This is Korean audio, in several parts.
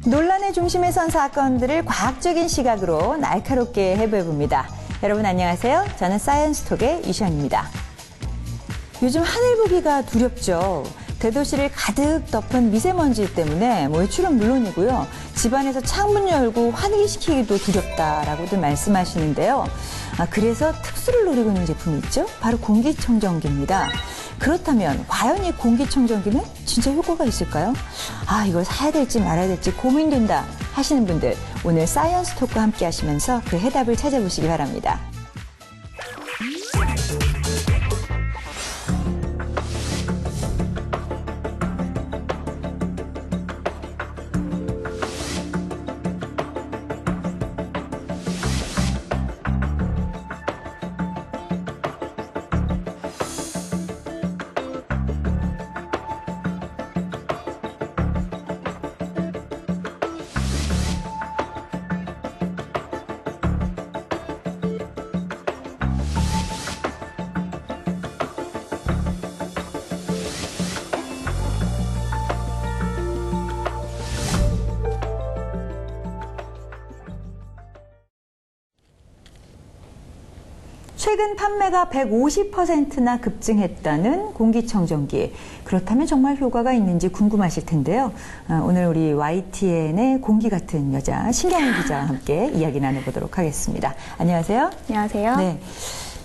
논란의 중심에 선 사건들을 과학적인 시각으로 날카롭게 해부해봅니다. 여러분 안녕하세요. 저는 사이언스톡의 이시연입니다. 요즘 하늘 보기가 두렵죠. 대도시를 가득 덮은 미세먼지 때문에 외출은 물론이고요. 집안에서 창문 열고 환기 시키기도 두렵다라고들 말씀하시는데요. 그래서 특수를 노리고 있는 제품이 있죠. 바로 공기청정기입니다. 그렇다면 과연 이 공기청정기는 진짜 효과가 있을까요? 이걸 사야 될지 말아야 될지 고민된다 하시는 분들, 오늘 사이언스 톡과 함께 하시면서 그 해답을 찾아보시기 바랍니다. 최근 판매가 150%나 급증했다는 공기청정기. 그렇다면 정말 효과가 있는지 궁금하실 텐데요. 오늘 우리 YTN의 공기 같은 여자 신경희 기자와 함께 이야기 나눠보도록 하겠습니다. 안녕하세요. 안녕하세요. 네.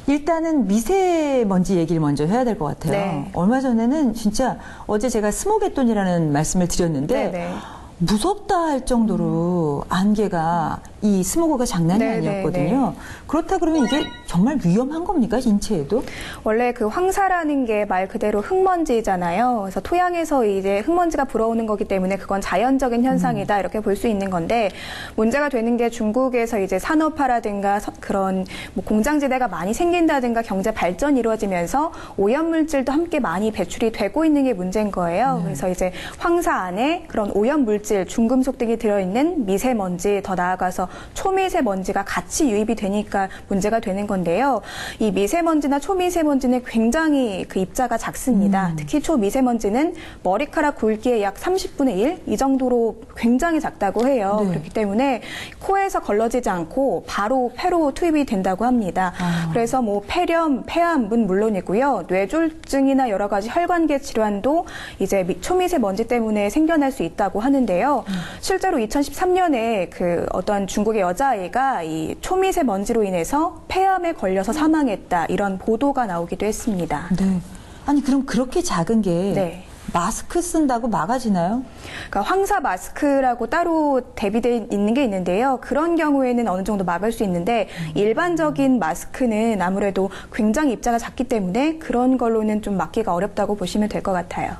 일단은 미세먼지 얘기를 먼저 해야 될 것 같아요. 네. 얼마 전에는 진짜 어제 제가 스모게돈이라는 말씀을 드렸는데 네. 무섭다 할 정도로 안개가 이 스모그가 장난이 아니었거든요. 그렇다 그러면 이게 정말 위험한 겁니까? 인체에도? 원래 그 황사라는 게 말 그대로 흙먼지잖아요. 그래서 토양에서 이제 흙먼지가 불어오는 거기 때문에 그건 자연적인 현상이다 이렇게 볼 수 있는 건데, 문제가 되는 게 중국에서 이제 산업화라든가 그런 뭐 공장지대가 많이 생긴다든가 경제 발전이 이루어지면서 오염물질도 함께 많이 배출이 되고 있는 게 문제인 거예요. 그래서 이제 황사 안에 그런 오염물질, 중금속 등이 들어있는 미세먼지, 더 나아가서 초미세먼지가 같이 유입이 되니까 문제가 되는 건데요. 이 미세먼지나 초미세먼지는 굉장히 그 입자가 작습니다. 특히 초미세먼지는 머리카락 굵기의 약 30분의 1? 이 정도로 굉장히 작다고 해요. 네. 그렇기 때문에 코에서 걸러지지 않고 바로 폐로 투입이 된다고 합니다. 그래서 뭐 폐렴, 폐암은 물론이고요. 뇌졸중이나 여러 가지 혈관계 질환도 이제 초미세먼지 때문에 생겨날 수 있다고 하는데요. 실제로 2013년에 그 어떤 중국의 여자아이가 이 초미세먼지로 인해서 폐암에 걸려서 사망했다, 이런 보도가 나오기도 했습니다. 네. 아니 그럼 그렇게 작은 게 네. 마스크 쓴다고 막아지나요? 그러니까 황사 마스크라고 따로 대비되어 있는 게 있는데요. 그런 경우에는 어느 정도 막을 수 있는데 일반적인 마스크는 아무래도 굉장히 입자가 작기 때문에 그런 걸로는 좀 막기가 어렵다고 보시면 될 것 같아요.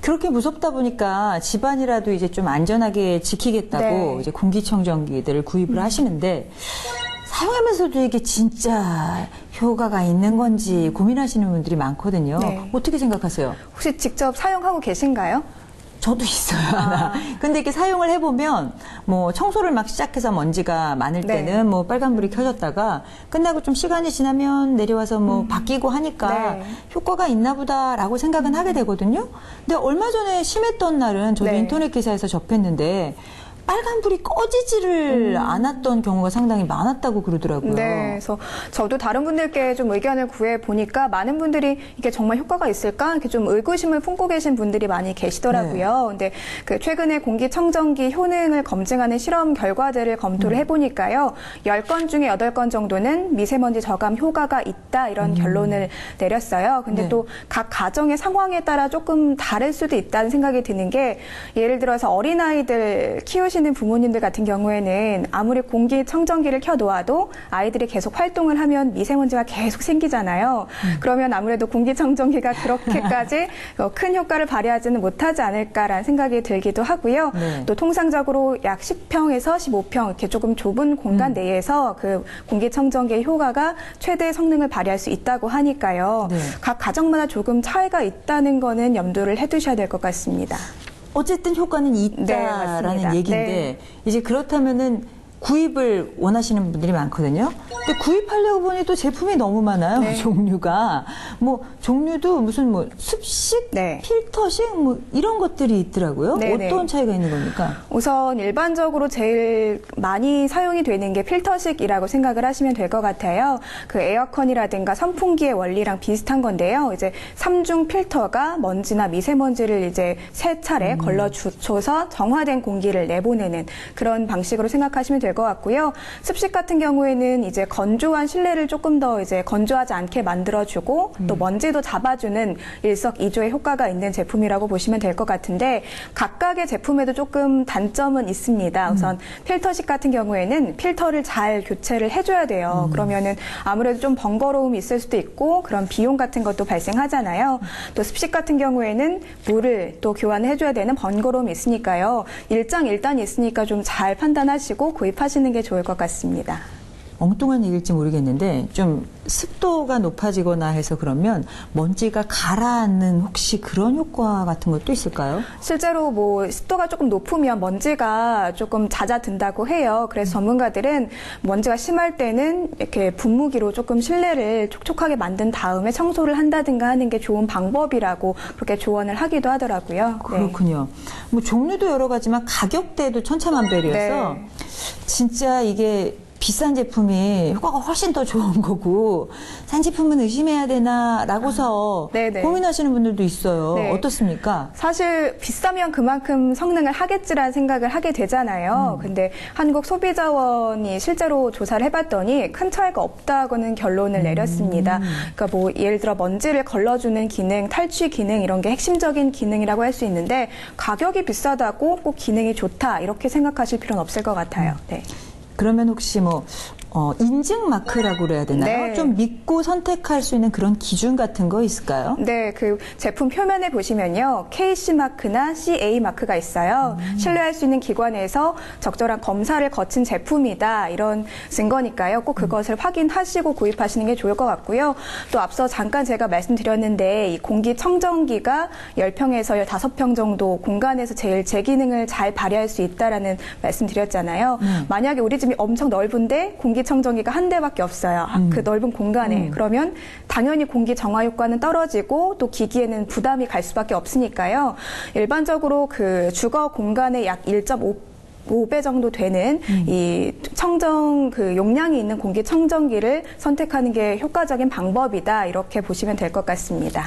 그렇게 무섭다 보니까 집안이라도 이제 좀 안전하게 지키겠다고 네. 이제 공기청정기들을 구입을 하시는데, 사용하면서도 이게 진짜 효과가 있는 건지 고민하시는 분들이 많거든요. 네. 어떻게 생각하세요? 혹시 직접 사용하고 계신가요? 저도 있어요, 하나. 근데 이렇게 사용을 해보면, 뭐, 청소를 막 시작해서 먼지가 많을 네. 때는 뭐, 빨간불이 켜졌다가, 끝나고 좀 시간이 지나면 내려와서 뭐, 바뀌고 하니까 네. 효과가 있나 보다라고 생각은 하게 되거든요. 근데 얼마 전에 심했던 날은 저도 네. 인터넷 기사에서 접했는데, 빨간불이 꺼지지를 않았던 경우가 상당히 많았다고 그러더라고요. 네, 그래서 저도 다른 분들께 좀 의견을 구해 보니까 많은 분들이 이게 정말 효과가 있을까? 이렇게 좀 의구심을 품고 계신 분들이 많이 계시더라고요. 근데 그 최근에 공기청정기 효능을 검증하는 실험 결과들을 검토를 해보니까요. 10건 중에 8건 정도는 미세먼지 저감 효과가 있다, 이런 결론을 내렸어요. 근데 네. 또 각 가정의 상황에 따라 조금 다를 수도 있다는 생각이 드는 게, 예를 들어서 어린아이들 키우시는 부모님들 같은 경우에는 아무리 공기청정기를 켜놓아도 아이들이 계속 활동을 하면 미세먼지가 계속 생기잖아요. 그러면 아무래도 공기청정기가 그렇게까지 큰 효과를 발휘하지는 못하지 않을까라는 생각이 들기도 하고요. 네. 또 통상적으로 약 10평에서 15평 이렇게 조금 좁은 공간 내에서 그 공기청정기의 효과가 최대 성능을 발휘할 수 있다고 하니까요. 네. 각 가정마다 조금 차이가 있다는 거는 염두를 해두셔야 될 것 같습니다. 어쨌든 효과는 있다라는 맞습니다. 얘기인데, 네. 이제 그렇다면은 구입을 원하시는 분들이 많거든요. 근데 구입하려고 보니 또 제품이 너무 많아요. 네. 종류가. 뭐 종류도 무슨 뭐 습식, 네. 필터식 뭐 이런 것들이 있더라고요. 네네. 어떤 차이가 있는 겁니까? 우선 일반적으로 제일 많이 사용이 되는 게 필터식이라고 생각을 하시면 될 것 같아요. 그 에어컨이라든가 선풍기의 원리랑 비슷한 건데요. 이제 3중 필터가 먼지나 미세먼지를 이제 세 차례 걸러줘서 정화된 공기를 내보내는 그런 방식으로 생각하시면 될 것 같고요. 습식 같은 경우에는 이제 건조한 실내를 조금 더 이제 건조하지 않게 만들어주고 또 먼지도 잡아주는 일석이조의 효과가 있는 제품이라고 보시면 될 것 같은데 각각의 제품에도 조금 단점은 있습니다. 우선 필터식 같은 경우에는 필터를 잘 교체를 해줘야 돼요. 그러면은 아무래도 좀 번거로움이 있을 수도 있고 그런 비용 같은 것도 발생하잖아요. 또 습식 같은 경우에는 물을 또 교환해줘야 되는 번거로움이 있으니까요. 일장일단이 있으니까 좀 잘 판단하시고 구입하시는 게 좋을 것 같습니다. 엉뚱한 얘기일지 모르겠는데 좀 습도가 높아지거나 해서 그러면 먼지가 가라앉는 혹시 그런 효과 같은 것도 있을까요? 실제로 뭐 습도가 조금 높으면 먼지가 조금 잦아든다고 해요. 그래서 전문가들은 먼지가 심할 때는 이렇게 분무기로 조금 실내를 촉촉하게 만든 다음에 청소를 한다든가 하는 게 좋은 방법이라고 그렇게 조언을 하기도 하더라고요. 네. 그렇군요. 뭐 종류도 여러 가지만 가격대도 천차만별이어서 네. 진짜 이게 비싼 제품이 효과가 훨씬 더 좋은 거고 산 제품은 의심해야 되나라고서 네네. 고민하시는 분들도 있어요. 네. 어떻습니까? 사실 비싸면 그만큼 성능을 하겠지라는 생각을 하게 되잖아요. 근데 한국소비자원이 실제로 조사를 해봤더니 큰 차이가 없다고는 결론을 내렸습니다. 그러니까 뭐 예를 들어 먼지를 걸러주는 기능, 탈취 기능 이런 게 핵심적인 기능이라고 할 수 있는데 가격이 비싸다고 꼭 기능이 좋다 이렇게 생각하실 필요는 없을 것 같아요. 네. 그러면 혹시 뭐 인증 마크라고 그래야 되나요? 네. 좀 믿고 선택할 수 있는 그런 기준 같은 거 있을까요? 네, 그 제품 표면에 보시면요. KC 마크나 CA 마크가 있어요. 신뢰할 수 있는 기관에서 적절한 검사를 거친 제품이다. 이런 증거니까요. 꼭 그것을 확인하시고 구입하시는 게 좋을 것 같고요. 또 앞서 잠깐 제가 말씀드렸는데 이 공기청정기가 10평에서 15평 정도 공간에서 제일 제 기능을 잘 발휘할 수 있다라는 말씀드렸잖아요. 만약에 우리 집이 엄청 넓은데 공기청정기가 한 대밖에 없어요. 그 넓은 공간에. 그러면 당연히 공기 정화 효과는 떨어지고 또 기기에는 부담이 갈 수밖에 없으니까요. 일반적으로 그 주거 공간의 약 1.5배 정도 되는 이 청정 그 용량이 있는 공기청정기를 선택하는 게 효과적인 방법이다. 이렇게 보시면 될 것 같습니다.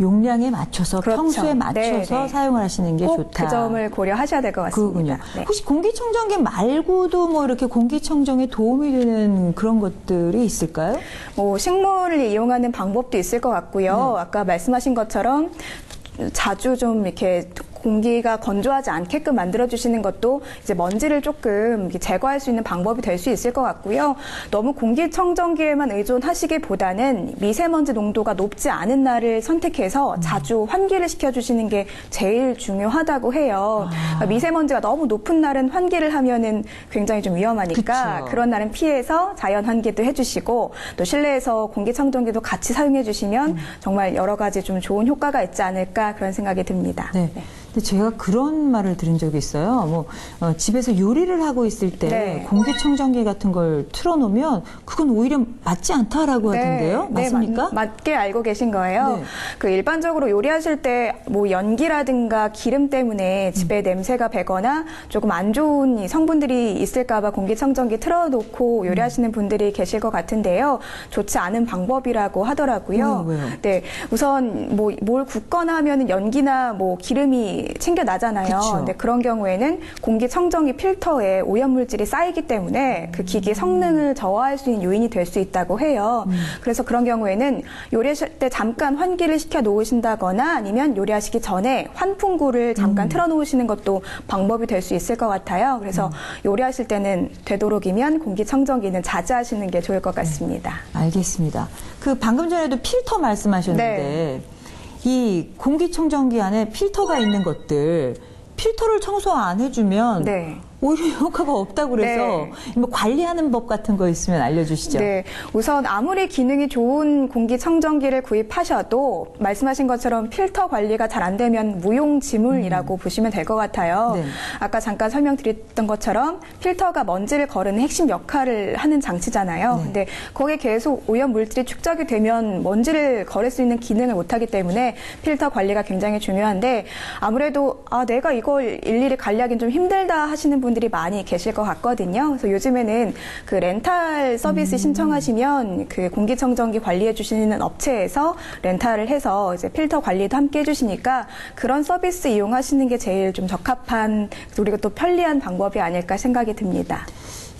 용량에 맞춰서 그렇죠. 평수에 맞춰서 네. 사용을 하시는 게 꼭 좋다. 그 점을 고려하셔야 될 것 같습니다. 그거군요. 네. 혹시 공기청정기 말고도 뭐 이렇게 공기청정에 도움이 되는 그런 것들이 있을까요? 뭐 식물을 이용하는 방법도 있을 것 같고요. 아까 말씀하신 것처럼 자주 좀 이렇게 공기가 건조하지 않게끔 만들어주시는 것도 이제 먼지를 조금 이렇게 제거할 수 있는 방법이 될 수 있을 것 같고요. 너무 공기청정기에만 의존하시기보다는 미세먼지 농도가 높지 않은 날을 선택해서 자주 환기를 시켜주시는 게 제일 중요하다고 해요. 그러니까 미세먼지가 너무 높은 날은 환기를 하면은 굉장히 좀 위험하니까 그쵸. 그런 날은 피해서 자연 환기도 해주시고 또 실내에서 공기청정기도 같이 사용해주시면 정말 여러 가지 좀 좋은 효과가 있지 않을까 그런 생각이 듭니다. 네. 근데 제가 그런 말을 들은 적이 있어요. 뭐 집에서 요리를 하고 있을 때 네. 공기청정기 같은 걸 틀어놓으면 그건 오히려 맞지 않다라고 하던데요. 맞습니까? 네, 맞게 알고 계신 거예요. 네. 그 일반적으로 요리하실 때 뭐 연기라든가 기름 때문에 집에 냄새가 배거나 조금 안 좋은 이 성분들이 있을까봐 공기청정기 틀어놓고 요리하시는 분들이 계실 것 같은데요. 좋지 않은 방법이라고 하더라고요. 왜요? 네, 우선 뭐 뭘 굽거나 하면은 연기나 뭐 기름이 챙겨 나잖아요. 그쵸. 근데 그런 경우에는 공기청정기 필터에 오염물질이 쌓이기 때문에 그 기기 성능을 저하할 수 있는 요인이 될 수 있다고 해요. 그래서 그런 경우에는 요리하실 때 잠깐 환기를 시켜 놓으신다거나 아니면 요리하시기 전에 환풍구를 잠깐 틀어 놓으시는 것도 방법이 될 수 있을 것 같아요. 그래서 요리하실 때는 되도록이면 공기청정기는 자제하시는 게 좋을 것 같습니다. 알겠습니다. 그 방금 전에도 필터 말씀하셨는데 이 공기청정기 안에 필터가 있는 것들 필터를 청소 안 해주면 네. 오히려 효과가 없다고 그래서 네. 뭐 관리하는 법 같은 거 있으면 알려주시죠. 네, 우선 아무리 기능이 좋은 공기청정기를 구입하셔도 말씀하신 것처럼 필터 관리가 잘 안 되면 무용지물이라고 보시면 될 것 같아요. 네. 아까 잠깐 설명드렸던 것처럼 필터가 먼지를 거르는 핵심 역할을 하는 장치잖아요. 네. 근데 거기에 계속 오염 물질이 축적이 되면 먼지를 거를 수 있는 기능을 못하기 때문에 필터 관리가 굉장히 중요한데 아무래도 내가 이걸 일일이 관리하기는 좀 힘들다 하시는 분들이 많이 계실 것 같거든요. 그래서 요즘에는 그 렌탈 서비스 신청하시면 그 공기청정기 관리해 주시는 업체에서 렌탈을 해서 이제 필터 관리도 함께 해주시니까 그런 서비스 이용하시는 게 제일 좀 적합한 그리고 또 편리한 방법이 아닐까 생각이 듭니다.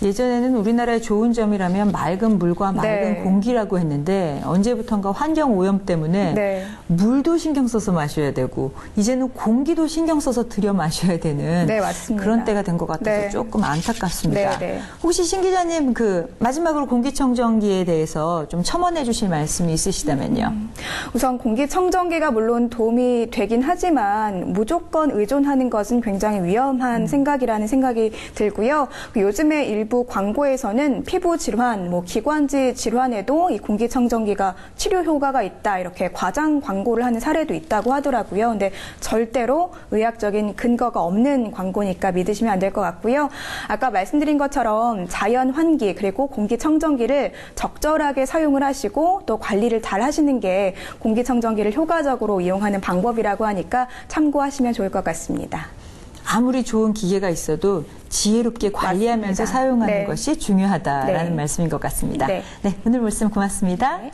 예전에는 우리나라의 좋은 점이라면 맑은 물과 맑은 네. 공기라고 했는데 언제부턴가 환경 오염 때문에 네. 물도 신경 써서 마셔야 되고 이제는 공기도 신경 써서 들여 마셔야 되는 네, 맞습니다. 그런 때가 된 것 같아서 네. 조금 안타깝습니다. 네, 네. 혹시 신 기자님 그 마지막으로 공기청정기에 대해서 좀 첨언해 주실 말씀이 있으시다면요. 우선 공기청정기가 물론 도움이 되긴 하지만 무조건 의존하는 것은 굉장히 위험한 생각이라는 생각이 들고요. 요즘에 일부 광고에서는 피부 질환, 기관지 질환에도 이 공기청정기가 치료 효과가 있다 이렇게 과장 광고를 하는 사례도 있다고 하더라고요. 근데 절대로 의학적인 근거가 없는 광고니까 믿으시면 안 될 것 같고요. 아까 말씀드린 것처럼 자연 환기 그리고 공기청정기를 적절하게 사용을 하시고 또 관리를 잘 하시는 게 공기청정기를 효과적으로 이용하는 방법이라고 하니까 참고하시면 좋을 것 같습니다. 아무리 좋은 기계가 있어도 지혜롭게 관리하면서 맞습니다. 사용하는 네. 것이 중요하다라는 네. 말씀인 것 같습니다. 네. 네, 오늘 말씀 고맙습니다. 네.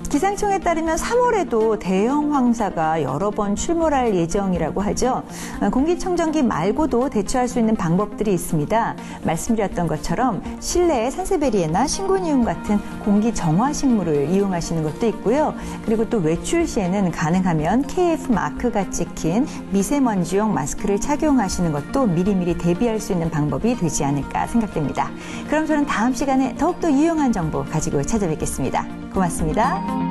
기상청에 따르면 3월에도 대형 황사가 여러 번 출몰할 예정이라고 하죠. 공기청정기 말고도 대처할 수 있는 방법들이 있습니다. 말씀드렸던 것처럼 실내에 산세베리에나 싱고니움 같은 공기 정화 식물을 이용하시는 것도 있고요. 그리고 또 외출 시에는 가능하면 KF 마크가 찍힌 미세먼지용 마스크를 착용하시는 것도 미리미리 대비할 수 있는 방법이 되지 않을까 생각됩니다. 그럼 저는 다음 시간에 더욱더 유용한 정보 가지고 찾아뵙겠습니다. 고맙습니다.